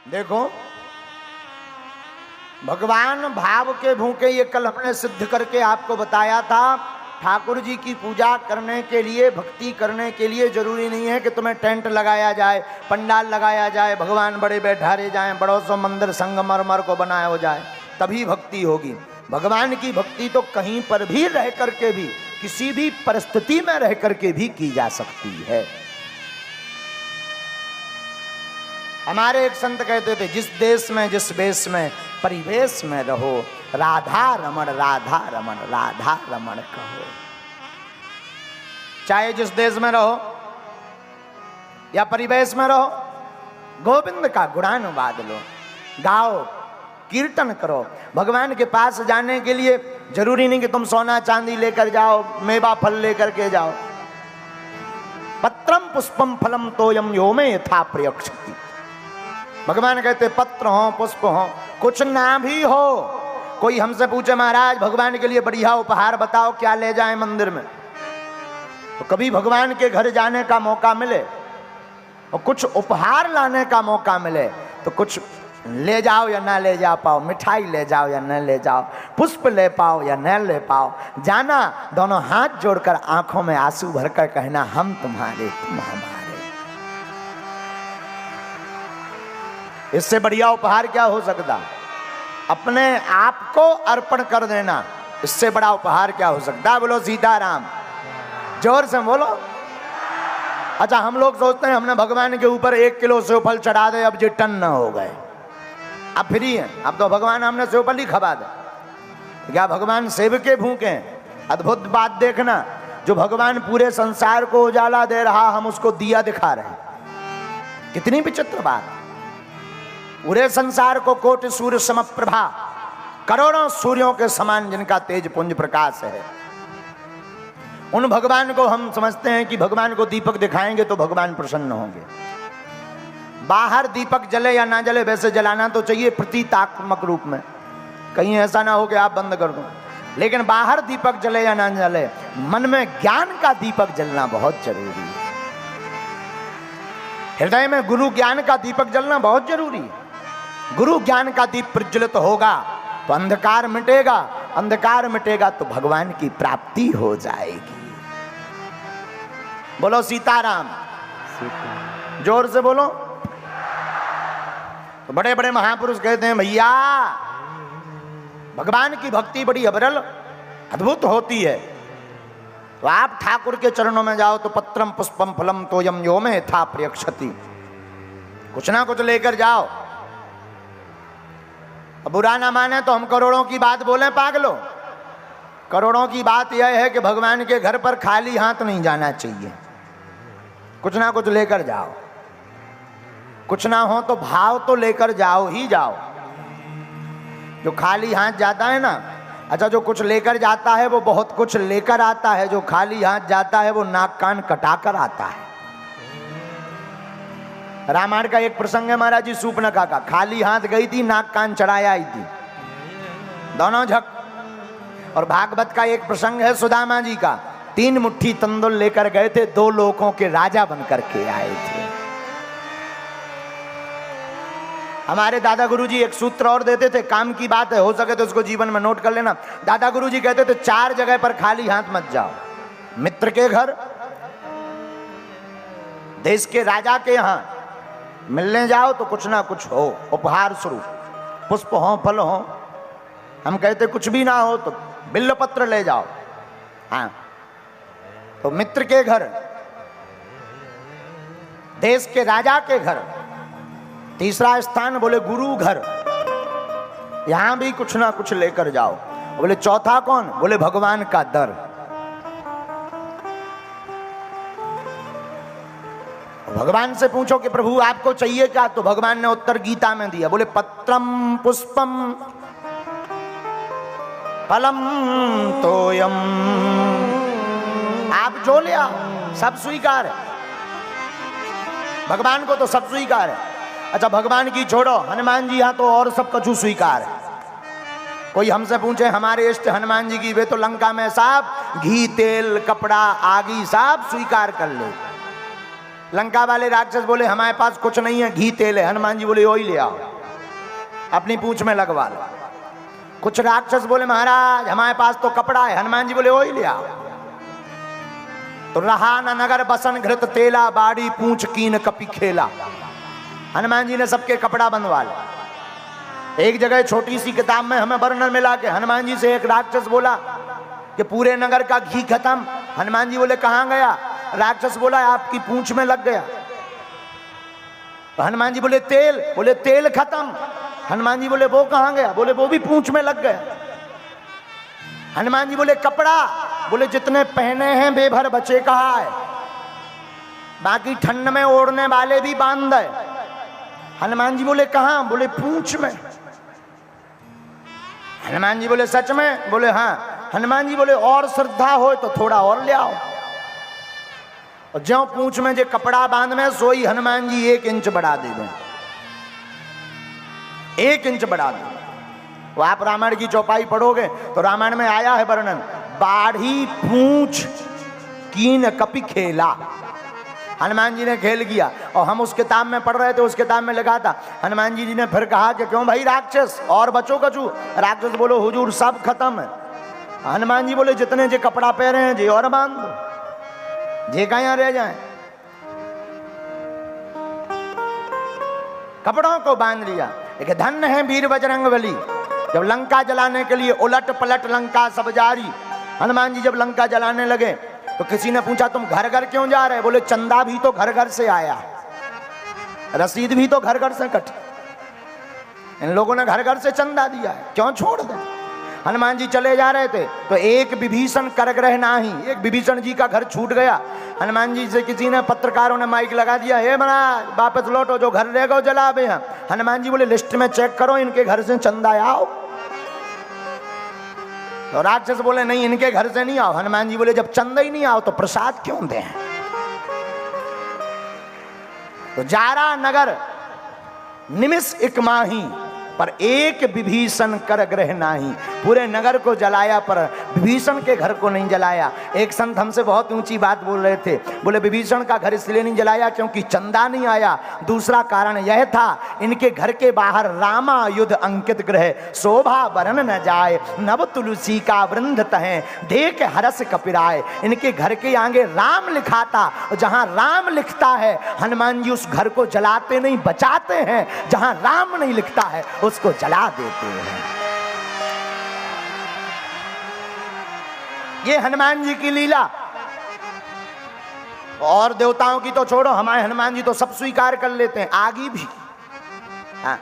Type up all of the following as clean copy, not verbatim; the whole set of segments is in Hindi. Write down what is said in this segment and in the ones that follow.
देखो भगवान भाव के भूखे, ये कल हमने सिद्ध करके आपको बताया था। ठाकुर जी की पूजा करने के लिए, भक्ति करने के लिए जरूरी नहीं है कि तुम्हें टेंट लगाया जाए, पंडाल लगाया जाए, भगवान बड़े बैठारे जाएं, बड़ों सो मंदिर संगमरमर को बनाया हो जाए तभी भक्ति होगी। भगवान की भक्ति तो कहीं पर भी रह करके भी, किसी भी परिस्थिति में रह करके भी की जा सकती है। हमारे एक संत कहते थे, जिस देश में जिस वेश में परिवेश में रहो, राधा रमण राधा रमण राधा रमण कहो। चाहे जिस देश में रहो या परिवेश में रहो, गोविंद का गुणानुवाद लो, गाओ, कीर्तन करो। भगवान के पास जाने के लिए जरूरी नहीं कि तुम सोना चांदी लेकर जाओ, मेवा फल लेकर के जाओ। पत्रम पुष्पम फलम तोयम यो में यथा प्रयक्षति। भगवान कहते पत्र हो, पुष्प हो, कुछ ना भी हो। कोई हमसे पूछे, महाराज भगवान के लिए बढ़िया उपहार बताओ, क्या ले जाएं मंदिर में? तो कभी भगवान के घर जाने का मौका मिले और कुछ उपहार लाने का मौका मिले तो कुछ ले जाओ या ना ले जा पाओ, मिठाई ले जाओ या न ले जाओ, पुष्प ले पाओ या न ले पाओ, जाना दोनों हाथ जोड़कर आंखों में आंसू भरकर कहना, हम तुम्हारे तुम हमारे। इससे बढ़िया उपहार क्या हो सकता? अपने आप को अर्पण कर देना, इससे बड़ा उपहार क्या हो सकता? बोलो सीताराम, जोर से बोलो। अच्छा, हम लोग सोचते हैं हमने भगवान के ऊपर 1 किलो सेव फल चढ़ा दे, अब ये टन न हो गए, अब फ्री है, अब तो भगवान हमने सेव फल ही खबा दे। क्या भगवान सेव के भूखे हैं? अद्भुत बात देखना, जो भगवान पूरे संसार को उजाला दे रहा, हम उसको दिया दिखा रहे हैं। कितनी विचित्र बात। पूरे संसार को कोटि सूर्य समप्रभा, करोड़ों सूर्यों के समान जिनका तेज पुंज प्रकाश है, उन भगवान को हम समझते हैं कि भगवान को दीपक दिखाएंगे तो भगवान प्रसन्न होंगे। बाहर दीपक जले या ना जले, वैसे जलाना तो चाहिए प्रतीकात्मक रूप में, कहीं ऐसा ना हो कि आप बंद कर दो। लेकिन बाहर दीपक जले या ना जले, मन में ज्ञान का दीपक जलना बहुत जरूरी है। हृदय में गुरु ज्ञान का दीपक जलना बहुत जरूरी है। गुरु ज्ञान का दीप प्रज्वलित होगा तो अंधकार मिटेगा, अंधकार मिटेगा तो भगवान की प्राप्ति हो जाएगी। बोलो सीताराम, जोर से बोलो। तो बड़े बड़े महापुरुष कहते हैं, भैया भगवान की भक्ति बड़ी अविरल अद्भुत होती है। तो आप ठाकुर के चरणों में जाओ तो पत्रम पुष्पम फलम तोयम यो में यथा प्रयक्षति, कुछ ना कुछ लेकर जाओ। अब बुरा ना माने तो हम करोड़ों की बात बोले पागलों। करोड़ों की बात यह है कि भगवान के घर पर खाली हाथ नहीं जाना चाहिए, कुछ ना कुछ लेकर जाओ। कुछ ना हो तो भाव तो लेकर जाओ ही जाओ। जो खाली हाथ जाता है ना, अच्छा जो कुछ लेकर जाता है वो बहुत कुछ लेकर आता है, जो खाली हाथ जाता है वो नाक कान कटा कर आता है। रामायण का एक प्रसंग है महाराज जी, सूर्पनखा का। खाली हाथ गई थी, नाक कान चढ़ाया आई थी, दोनों झक। और भागवत का एक प्रसंग है सुदामा जी का, 3 मुट्ठी तंदुल लेकर गए थे, 2 लोकों के राजा बनकर के आए थे। हमारे दादा गुरुजी एक सूत्र और देते थे, काम की बात है, हो सके तो उसको जीवन में नोट कर लेना। दादा गुरुजी कहते थे 4 जगह पर खाली हाथ मत जाओ। मित्र के घर, देश के राजा के यहां मिलने जाओ तो कुछ ना कुछ हो, उपहार स्वरूप, पुष्प हो, फल हो। हम कहते कुछ भी ना हो तो बिल्व पत्र ले जाओ। हाँ, तो मित्र के घर, देश के राजा के घर, तीसरा स्थान बोले गुरु घर, यहां भी कुछ ना कुछ लेकर जाओ। बोले चौथा कौन? बोले भगवान का दर। भगवान से पूछो कि प्रभु आपको चाहिए क्या, तो भगवान ने उत्तर गीता में दिया, बोले पत्रम पुष्पम फलम तोयम। आप जो ले आओ सब स्वीकार है, भगवान को तो सब स्वीकार है। अच्छा भगवान की छोड़ो, हनुमान जी यहाँ तो और सब कछु स्वीकार है। कोई हमसे पूछे हमारे इष्ट हनुमान जी की, वे तो लंका में साहब घी तेल कपड़ा आगी सब स्वीकार कर ले, लंका वाले राक्षस बोले हमारे पास कुछ नहीं है, घी तेल है। हनुमान जी बोले वही ले आओ, अपनी पूंछ में लगवा लो। कुछ राक्षस बोले महाराज हमारे पास तो कपड़ा है। हनुमान जी बोले वही ले आओ। तो रहा न नगर बसन घृत तेला, बाड़ी पूंछ कीन कपि खेला। हनुमान जी ने सबके कपड़ा बनवा लिया। एक जगह छोटी सी किताब में हमें वर्णन मिला कि हनुमान जी से एक राक्षस बोला कि पूरे नगर का घी खत्म। हनुमान जी बोले कहां गया? राक्षस बोला आपकी पूंछ में लग गया। तो हनुमान जी बोले तेल? बोले तेल खत्म। हनुमान जी बोले वो कहां गया? बोले वो भी पूंछ में लग गया। हनुमान जी बोले कपड़ा? बोले जितने पहने हैं बेभर बचे कहा है, बाकी ठंड में ओढ़ने वाले भी बांध है। हनुमान जी बोले कहां? बोले पूंछ में। हनुमान जी बोले सच में? बोले हाँ। हनुमान जी बोले और श्रद्धा हो तो थोड़ा और ले आओ। और ज्यों पूंछ में जो कपड़ा बांध में सोई हनुमान जी 1 इंच बढ़ा दे दें, 1 इंच बढ़ा दे। वो आप रामायण की चौपाई पढ़ोगे तो रामायण में आया है वर्णन, बाढ़ी पूंछ कीन कपि खेला। हनुमान जी ने खेल किया। और हम उस किताब में पढ़ रहे थे, उस किताब में लिखा था, हनुमान जी ने फिर कहा कि क्यों भाई राक्षस और बचो कछु? राक्षस बोलो हुजूर सब खत्म है। हनुमान जी बोले जितने जे कपड़ा पहने हैं जे और बांध दो, जे कहां रह जाए। कपड़ों को बांध लिया। एक धन्य है वीर बजरंगबली, जब लंका जलाने के लिए उलट पलट लंका सब जारी। हनुमान जी जब लंका जलाने लगे तो किसी ने पूछा तुम घर घर क्यों जा रहे? बोले चंदा भी तो घर घर से आया, रसीद भी तो घर घर से कटी। इन लोगों ने घर घर से चंदा दिया है, क्यों छोड़ दें? हनुमान जी चले जा रहे थे तो एक विभीषण करग्रह नाही, एक विभीषण जी का घर छूट गया। हनुमान जी से किसी ने, पत्रकारों ने माइक लगा दिया, हे महाराज वापस लौटो, जो घर रह गए जला बे हैं। हनुमान जी बोले लिस्ट में चेक करो इनके घर से चंदा आओ। तो राक्षस बोले नहीं इनके घर से नहीं आओ। हनुमान जी बोले जब चंदा ही नहीं आओ तो प्रसाद क्यों दें? तो जारा नगर निमिष एक माही, पर एक विभीषण कर ग्रह नाही। पूरे नगर को जलाया पर विभीषण के घर को नहीं जलाया। एक संत हमसे बहुत ऊंची बात बोल रहे थे, बोले विभीषण का घर इसलिए नहीं जलाया क्योंकि चंदा नहीं आया। दूसरा कारण यह था इनके घर के बाहर रामायुध अंकित ग्रह, शोभा बरन न जाए, नव तुलसी का वृंद तहे, देख हरस कपिराय। इनके घर के आगे राम लिखा था, जहां राम लिखता है हनुमान जी उस घर को जलाते नहीं बचाते हैं, जहां राम नहीं लिखता है उसको जला देते हैं। ये हनुमान जी की लीला। और देवताओं की तो छोड़ो, हमारे हनुमान जी तो सब स्वीकार कर लेते हैं, आगे भी। हाँ,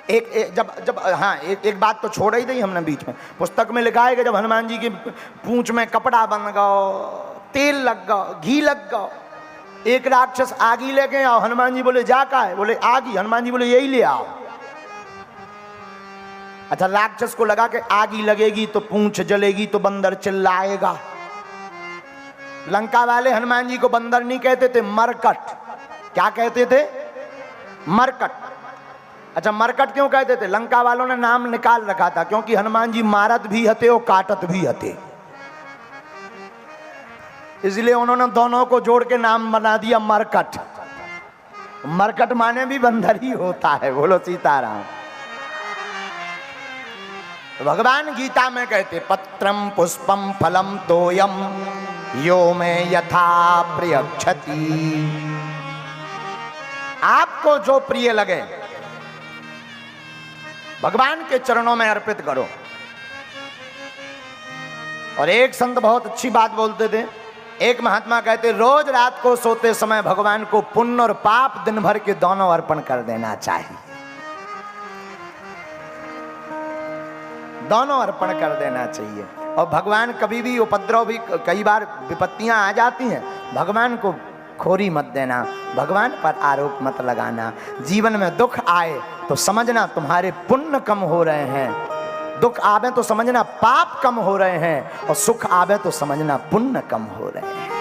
एक बात तो छोड़ ही दी हमने बीच में। पुस्तक में लिखा है कि जब हनुमान जी की पूंछ में कपड़ा बन गो, तेल लग गो, घी लग गो, एक राक्षस आगी लेके आओ। हनुमान जी बोले जा का है? बोले आगी। हनुमान जी बोले यही ले आओ। अच्छा, राक्षस को लगा कि आगी लगेगी तो पूंछ जलेगी तो बंदर चिल्लाएगा। लंका वाले हनुमान जी को बंदर नहीं कहते थे, मरकट। क्या कहते थे? मरकट। अच्छा, मरकट क्यों कहते थे? लंका वालों ने नाम निकाल रखा था, क्योंकि हनुमान जी मारत भी हते और काटत भी हते, इसलिए उन्होंने दोनों को जोड़ के नाम बना दिया मरकट। मरकट माने भी बंदर ही होता है। बोलो सीताराम। भगवान गीता में कहते पत्रम पुष्पम फलम तोयम यो में यथा प्रियक्षति। आपको जो प्रिय लगे भगवान के चरणों में अर्पित करो। और एक संत बहुत अच्छी बात बोलते थे, एक महात्मा कहते रोज रात को सोते समय भगवान को पुण्य और पाप दिन भर के दोनों अर्पण कर देना चाहिए। दोनों अर्पण कर देना चाहिए। और भगवान कभी भी उपद्रव भी, कई बार विपत्तियां आ जाती हैं, भगवान को खोरी मत देना, भगवान पर आरोप मत लगाना। जीवन में दुख आए तो समझना तुम्हारे पुण्य कम हो रहे हैं, दुख आवे तो समझना पाप कम हो रहे हैं, और सुख आवे तो समझना पुण्य कम हो रहे हैं।